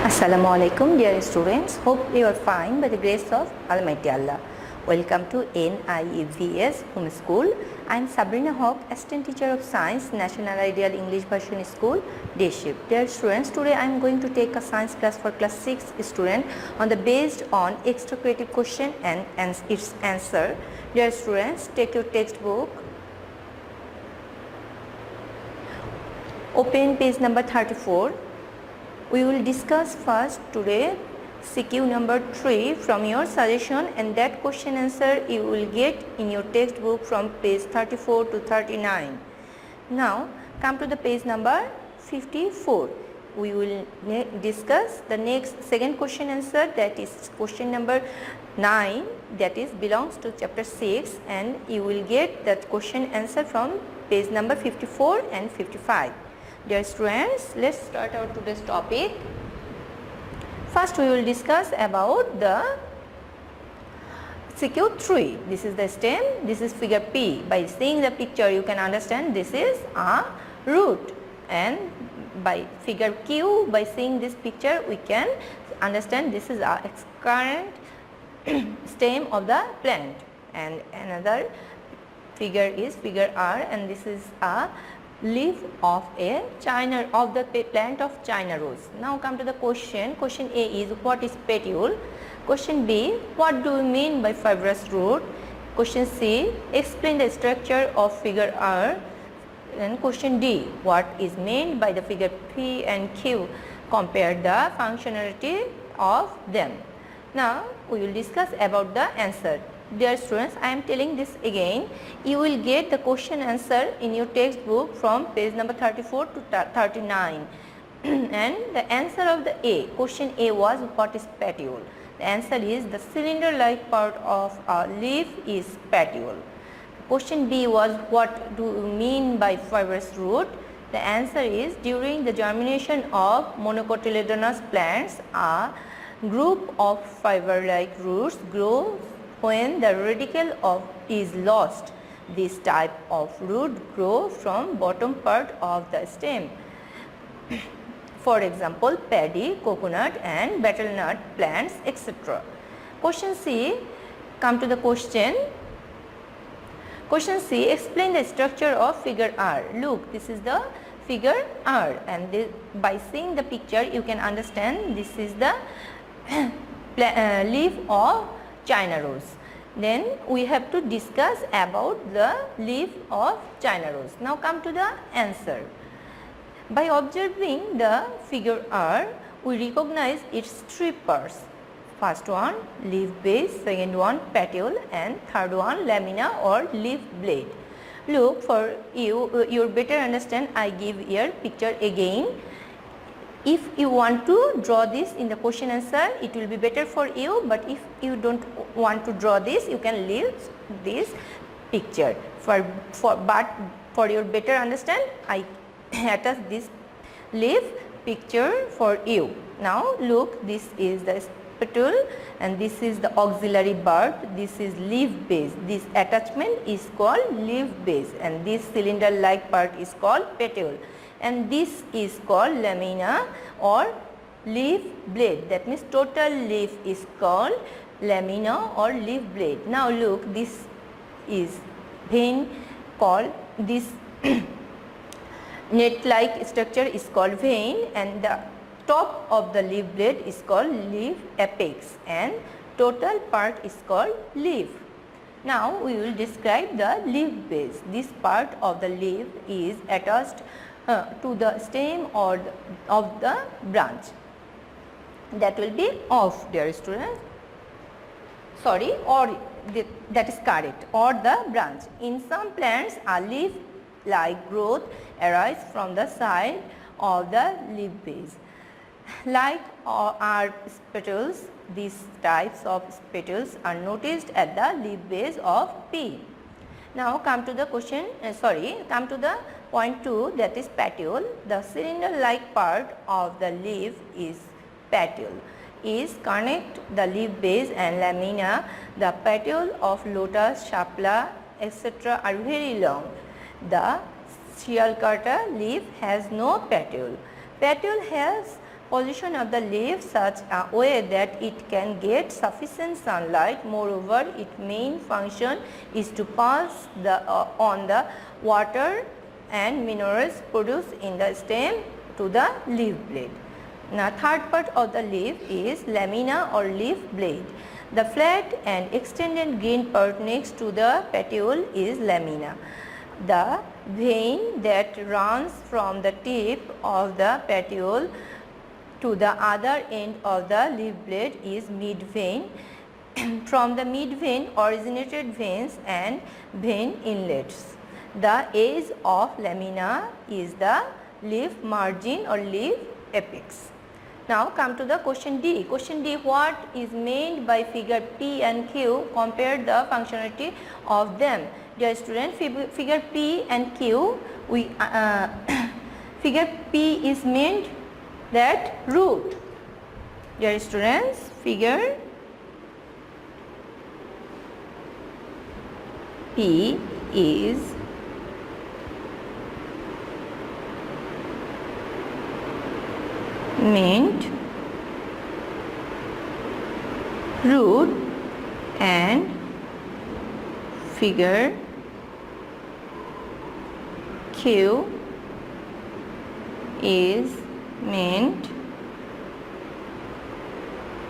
Assalamu alaikum dear students, hope you are fine by the grace of Almighty Allah. Welcome to NIEVS Home School. I am Sabrina Haq, Assistant Teacher of Science, National Ideal English Version School, Day Shift. Dear students, today I am going to take a science class for class 6 student on the based on extra creative question and its answer. Dear students, take your textbook. Open page number 34. We will discuss first today CQ number 3 from your suggestion, and that question answer you will get in your textbook from page 34 to 39. Now come to the page number 54. We will discuss the next second question answer, that is question number 9, that is belongs to chapter 6, and you will get that question answer from page number 54 and 55. Dear students, let's start our today's topic. First we will discuss about the CQ3. This is the stem, this is figure P. By seeing the picture you can understand this is a root, and by figure Q, by seeing this picture we can understand this is a current stem of the plant, and another figure is figure R, and this is a leaf of a China of the plant of China rose. Now come to the question. Question A is what is petiole? Question B, what do you mean by fibrous root? Question C, explain the structure of figure R. And question D, what is meant by the figure P and Q? Compare the functionality of them. Now we will discuss about the answer. Dear students, I am telling this again, you will get the question answer in your textbook from page number 34 to 39. And the answer of the A, question A was what is petiole? The answer is the cylinder like part of a leaf is petiole. Question B was what do you mean by fibrous root? The answer is during the germination of monocotyledonous plants, a group of fiber like roots grows when the radicle is lost. This type of root grow from bottom part of the stem. For example, paddy, coconut and betel nut plants, etc. Question C, come to the question. Question C, explain the structure of figure R. Look, this is the figure R, and by seeing the picture you can understand this is the leaf of China rose. Then we have to discuss about the leaf of China rose. Now come to the answer. By observing the figure R, we recognize its three parts. First one leaf base, second one petiole, and third one lamina or leaf blade. Look, for you better understand, I give here picture again. If you want to draw this in the question answer, it will be better for you, but if you don't want to draw this, you can leave this picture. But for your better understand, I attach this leaf picture for you. Now look, this is the petiole and this is the auxiliary bulb, this is leaf base. This attachment is called leaf base, and this cylinder like part is called petiole, and this is called lamina or leaf blade. That means total leaf is called lamina or leaf blade. Now look, this is vein called, this net like structure is called vein, and the top of the leaf blade is called leaf apex, and total part is called leaf. Now we will describe the leaf base. This part of the leaf is attached to the stem or of the branch. That will be off, dear students. Sorry, or that is correct, or the branch. In some plants, a leaf like growth arises from the side of the leaf base. Like our petals, these types of petals are noticed at the leaf base of P. Now come to the question, come to the point 2, that is petiole. The cylinder like part of the leaf is petiole. Is connect the leaf base and lamina. The petiole of lotus, shapla, etc. are very long. The Shialkata leaf has no petiole. Petiole has position of the leaf such a way that it can get sufficient sunlight. Moreover, its main function is to pass on the water and minerals produced in the stem to the leaf blade. Now, third part of the leaf is lamina or leaf blade. The flat and extended green part next to the petiole is lamina. The vein that runs from the tip of the petiole to the other end of the leaf blade is midvein. From the midvein originated veins and vein inlets. The edge of lamina is the leaf margin or leaf apex. Now come to the question D. Question D, what is meant by figure P and Q? Compare the functionality of them. Dear student, figure P and Q, figure P is meant that root. Dear students, figure P is meant root and figure Q is meant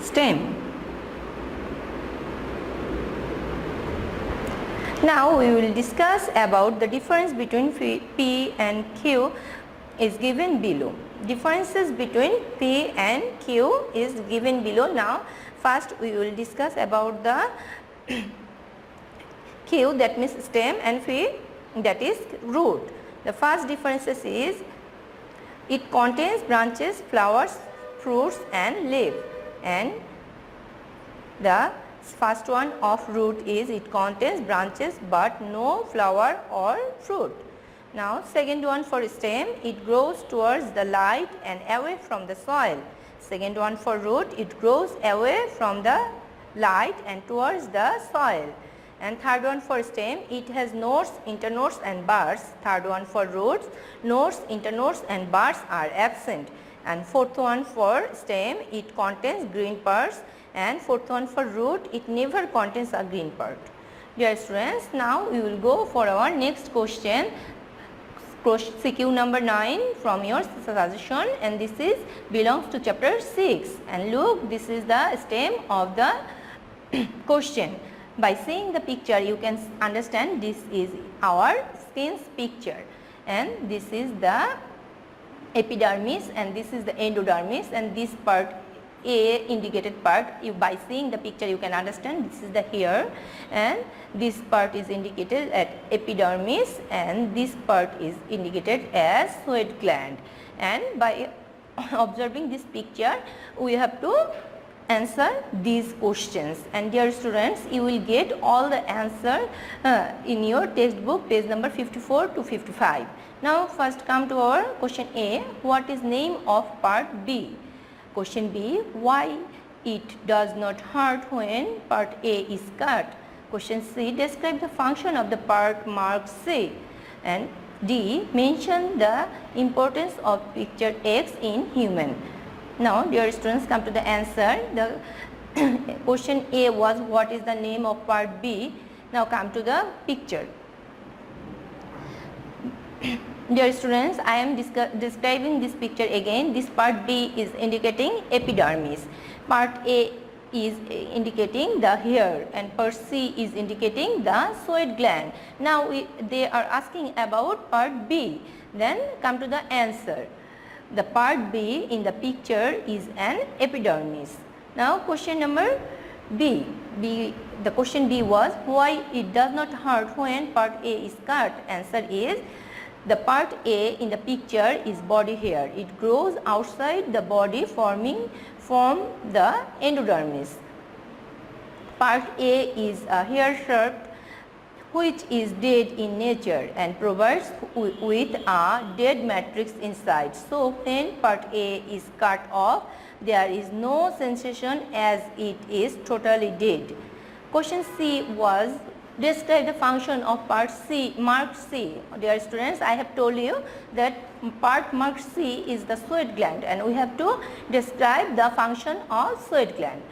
stem. Now we will discuss about the difference between P and Q is given below. Differences between P and Q is given below. Now first we will discuss about the Q, that means stem, and P, that is root. The first differences is it contains branches, flowers, fruits and leaf, and the first one of root is it contains branches but no flower or fruit. Now second one for stem, it grows towards the light and away from the soil. Second one for root, it grows away from the light and towards the soil. And third one for stem, it has nodes, internodes and buds. Third one for roots, nodes, internodes and buds are absent. And fourth one for stem, it contains green parts, and fourth one for root, it never contains a green part. Dear students, now we will go for our next question. CQ number 9 from your suggestion, and this is belongs to chapter 6. And look, this is the stem of the question. By seeing the picture you can understand this is our skin's picture, and this is the epidermis and this is the endodermis, and this part A indicated part, by seeing the picture you can understand this is the hair, and this part is indicated at epidermis, and this part is indicated as sweat gland. And by observing this picture we have to answer these questions. And dear students, you will get all the answer in your textbook page number 54 to 55. Now first come to our question A. What is name of part B? Question B, why it does not hurt when part A is cut? Question C, describe the function of the part marked C. And D, mention the importance of picture X in human. Now dear students, come to the answer. The question A was what is the name of part B. Now come to the picture. Dear students, I am describing this picture again. This part B is indicating epidermis. Part A is indicating the hair, and part C is indicating the sweat gland. Now they are asking about part B. Then come to the answer. The part B in the picture is an epidermis. Now question number B. The question B was why it does not hurt when part A is cut. Answer is the part A in the picture is body hair. It grows outside the body from the endodermis. Part A is a hair shaft which is dead in nature and provides with a dead matrix inside. So when part A is cut off, there is no sensation as it is totally dead. Question C was Describe the function of part C, marked C. Dear students, I have told you that part marked C is the sweat gland, and we have to describe the function of sweat gland.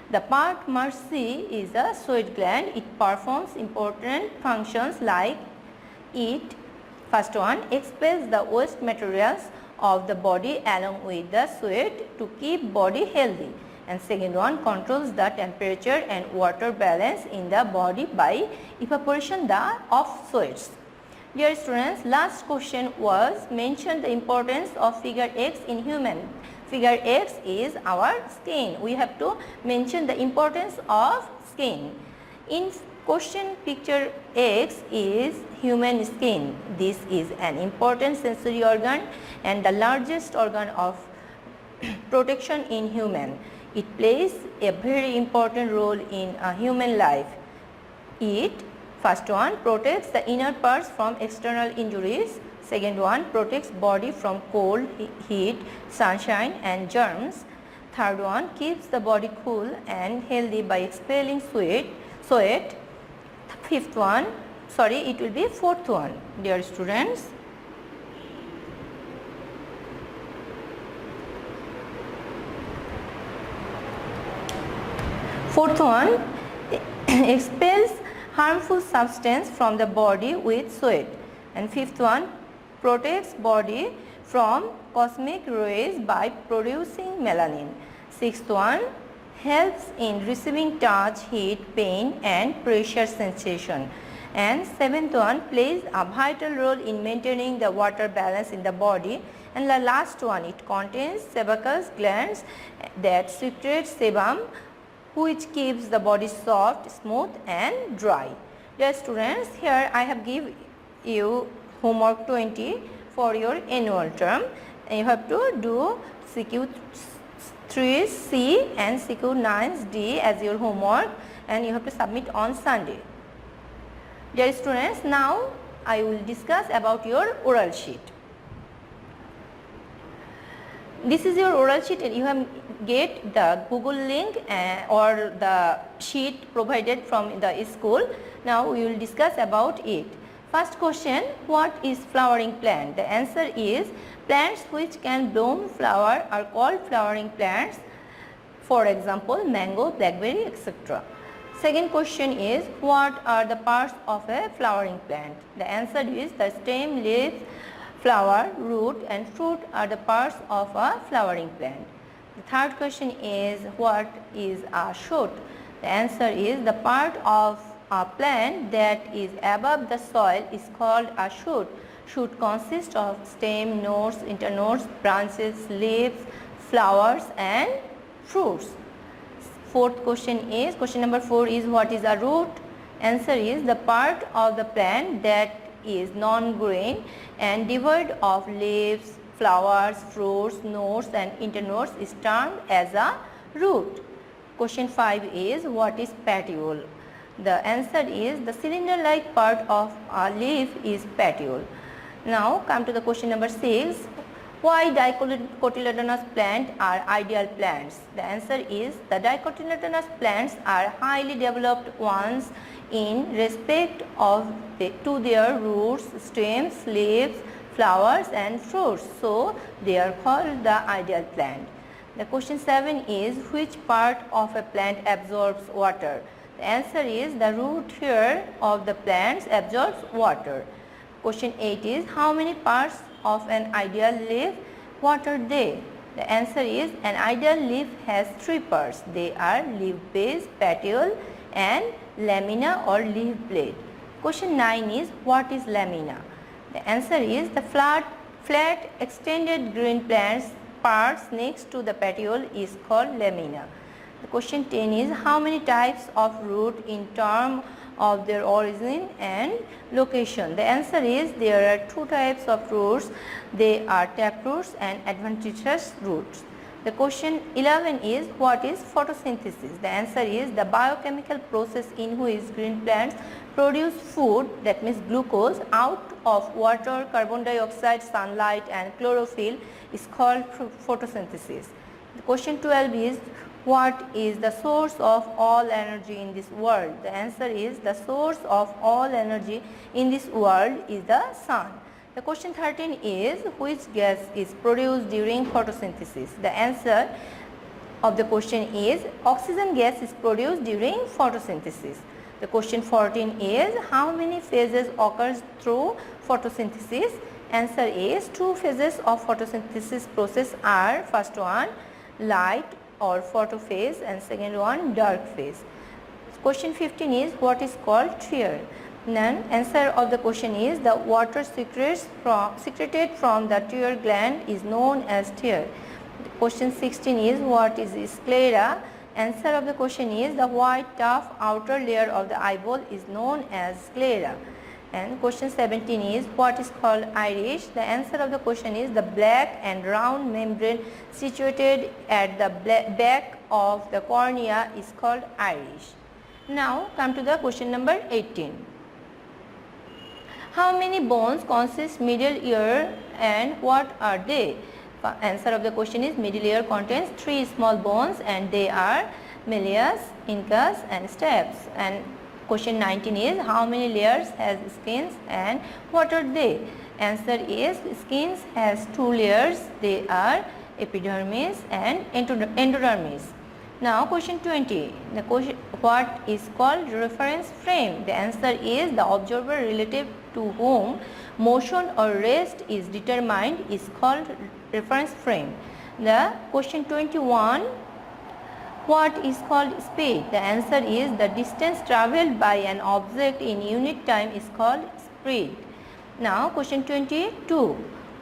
The part marked C is a sweat gland. It performs important functions like it, first one, expels the waste materials of the body along with the sweat to keep body healthy, and second one, controls the temperature and water balance in the body by evaporation of sweats. Dear students, last question was mentioned the importance of figure X in human. Figure X is our skin. We have to mention the importance of skin. In question picture X is human skin. This is an important sensory organ and the largest organ of protection in human. It plays a very important role in a human life. It, first one, protects the inner parts from external injuries. Second one, protects body from cold, heat, sunshine and germs. Third one, keeps the body cool and healthy by expelling sweat. Fifth one, it will be fourth one, dear students. Fourth one, expels harmful substance from the body with sweat. And fifth one, protects body from cosmic rays by producing melanin. Sixth one, helps in receiving touch, heat, pain and pressure sensation. And seventh one, plays a vital role in maintaining the water balance in the body. And the last one, it contains sebaceous glands that secrete sebum, which keeps the body soft, smooth and dry. Dear students, here I have given you homework 20 for your annual term. And you have to do CQ 3C and CQ 9D as your homework, and you have to submit on Sunday. Dear students, now I will discuss about your oral sheet. This is your oral sheet and you have get the Google link or the sheet provided from the school. Now we will discuss about it. First question, what is flowering plant? The answer is plants which can bloom flower are called flowering plants. For example, mango, blackberry, etc. Second question is, what are the parts of a flowering plant? The answer is the stem, leaves, flower, root and fruit are the parts of a flowering plant. The third question is, what is a shoot? The answer is the part of a plant that is above the soil is called a shoot. Shoot consists of stem, nodes, internodes, branches, leaves, flowers and fruits. Fourth question is, question number 4 is, what is a root? Answer is the part of the plant that is non-green and devoid of leaves, flowers, fruits, nodes and internodes is termed as a root. Question 5 is, what is petiole? The answer is the cylinder-like part of a leaf is petiole. Now come to the question number 6. Why dicotyledonous plants are ideal plants? The answer is the dicotyledonous plants are highly developed ones in respect of to their roots, stems, leaves, flowers and fruits. So they are called the ideal plant. The question 7 is, which part of a plant absorbs water? The answer is the root hair of the plants absorbs water. Question 8 is, how many parts of an ideal leaf? What are they? The answer is, an ideal leaf has 3 parts. They are leaf base, petiole and lamina or leaf blade. Question 9 is, what is lamina? The answer is the flat extended green plants parts next to the petiole is called lamina. The question 10 is, how many types of root in terms of their origin and location? The answer is there are 2 types of roots. They are taproots and adventitious roots. The question 11 is, what is photosynthesis? The answer is the biochemical process in which green plants produce food, that means glucose, out of water, carbon dioxide, sunlight and chlorophyll is called photosynthesis. The question 12 is, What is the source of all energy in this world? The answer is the source of all energy in this world is the sun. The question 13 is which gas is produced during photosynthesis? The answer of the question is oxygen gas is produced during photosynthesis. The question 14 is how many phases occurs through photosynthesis? Answer is two phases of photosynthesis process are first one light or photophase and second one dark phase. Question 15 is what is called tear? Then answer of the question is the water secreted from the tear gland is known as tear. Question 16 is what is sclera? Answer of the question is the white tough outer layer of the eyeball is known as sclera. And question 17 is what is called iris? The answer of the question is the black and round membrane situated at the back of the cornea is called iris. Now come to the question number 18. How many bones consist middle ear and what are they? Answer of the question is middle ear contains 3 small bones and they are malleus, incus and stapes. And question 19 is how many layers has skins and what are they? Answer is skins has 2 layers, they are epidermis and endodermis. Now question 20, the question what is called reference frame? The answer is the observer relative to whom motion or rest is determined is called reference frame. The question 21, what is called speed? The answer is the distance travelled by an object in unit time is called speed. Now question 22,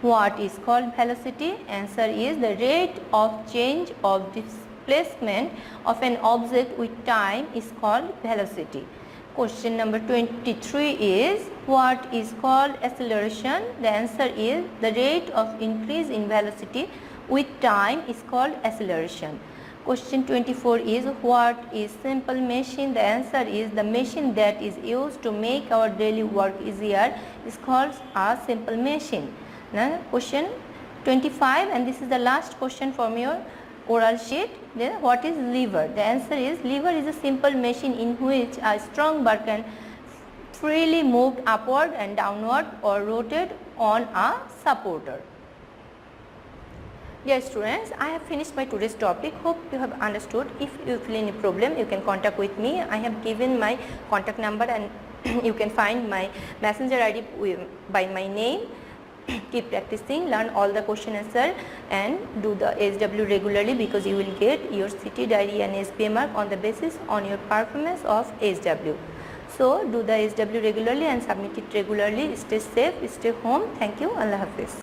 what is called velocity? Answer is the rate of change of displacement of an object with time is called velocity. Question number 23 is what is called acceleration? The answer is the rate of increase in velocity with time is called acceleration. Question 24 is what is simple machine? The answer is the machine that is used to make our daily work easier is called a simple machine. Now question 25 and this is the last question from your oral sheet. Then what is lever? The answer is lever is a simple machine in which a strong bar can freely move upward and downward or rotate on a supporter. Dear students, I have finished my today's topic. Hope you have understood. If you feel any problem, you can contact with me. I have given my contact number and you can find my messenger ID by my name. Keep practicing, learn all the question answer and do the SW regularly because you will get your CT diary and SPA mark on the basis on your performance of SW. So do the SW regularly and submit it regularly. Stay safe, stay home. Thank you. Allah Hafiz.